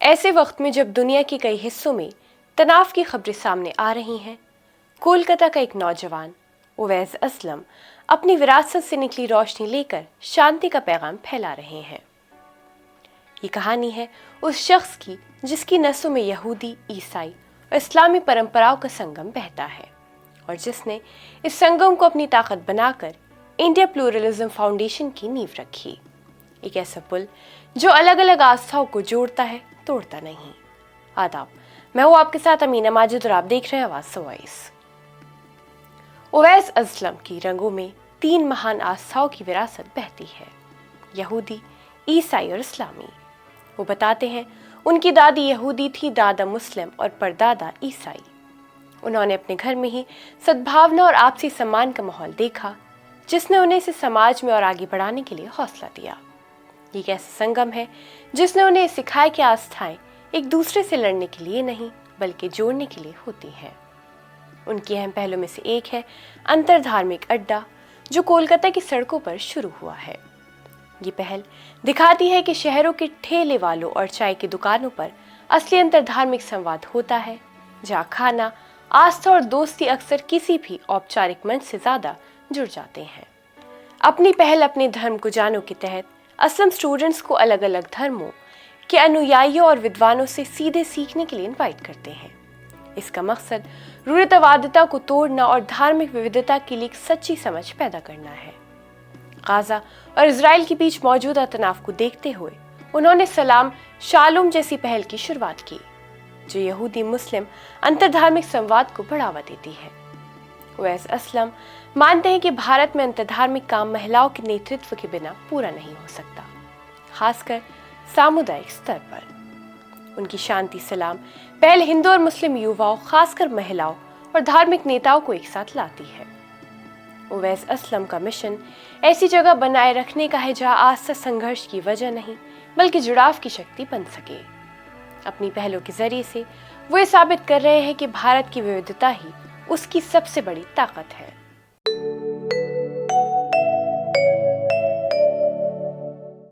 ऐसे वक्त में जब दुनिया के कई हिस्सों में तनाव की खबरें सामने आ रही हैं, कोलकाता का एक नौजवान उवैस असलम अपनी विरासत से निकली रोशनी लेकर शांति का पैगाम फैला रहे हैं। ये कहानी है उस शख्स की जिसकी नसों में यहूदी, ईसाई और इस्लामी परंपराओं का संगम बहता है और जिसने इस संगम को अपनी ताकत बनाकर इंडिया प्लूरलिज्म फाउंडेशन की नींव रखी। एक ऐसा पुल जो अलग अलग आस्थाओं को जोड़ता है, तोड़ता नहीं। आदाब, मैं हूँ आपके साथ अमीना माजिद और आप देख रहे हैं आवाज़ वॉइस। उवैस असलम की रंगों में 3 महान आस्थाओं की विरासत बहती है, यहूदी, ईसाई और इस्लामी। वो बताते हैं उनकी दादी यहूदी थी, दादा मुस्लिम और परदादा ईसाई। उन्होंने अपने घर में ही सद्भावना और आपसी सम्मान का माहौल देखा, जिसने उन्हें इसे समाज में और आगे बढ़ाने के लिए हौसला दिया। ये एक ऐसा संगम है जिसने उन्हें सिखाया कि आस्थाएं एक दूसरे से लड़ने के लिए नहीं बल्कि जोड़ने के लिए होती हैं। उनकी अहम पहलों में से एक है अंतरधार्मिक अड्डा, जो कोलकाता की सड़कों पर शुरू हुआ है। ये पहल दिखाती है कि शहरों के ठेले वालों और चाय की दुकानों पर असली अंतरधार्मिक संवाद होता है, जहाँ खाना, आस्था और दोस्ती अक्सर किसी भी औपचारिक मंच से ज्यादा जुड़ जाते हैं। अपनी पहल अपने धर्म को जानो के तहत असलम स्टूडेंट्स को अलग अलग धर्मों के अनुयायियों और विद्वानों से सीधे सीखने के लिए इनवाइट करते हैं। इसका मकसद रूढ़िवादिता को तोड़ना और धार्मिक विविधता के लिए एक सच्ची समझ पैदा करना है। गाजा और इजराइल के बीच मौजूदा तनाव को देखते हुए उन्होंने सलाम शालूम जैसी पहल की शुरुआत की, जो यहूदी मुस्लिम अंतरधार्मिक संवाद को बढ़ावा देती है। उवैस असलम मानते हैं कि भारत में अंतरधार्मिक काम महिलाओं के नेतृत्व के बिना पूरा नहीं हो सकता, खासकर सामुदायिक स्तर पर। उनकी शांति सलाम पहल हिंदू और मुस्लिम युवाओं, खासकर महिलाओं और धार्मिक नेताओं को एक साथ लाती है। उवैस असलम का मिशन ऐसी जगह बनाए रखने का है जहां आस्था संघर्ष की वजह नहीं बल्कि जुड़ाव की शक्ति बन सके। अपनी पहलों के जरिए से वो ये साबित कर रहे हैं कि भारत की विविधता ही उसकी सबसे बड़ी ताकत है।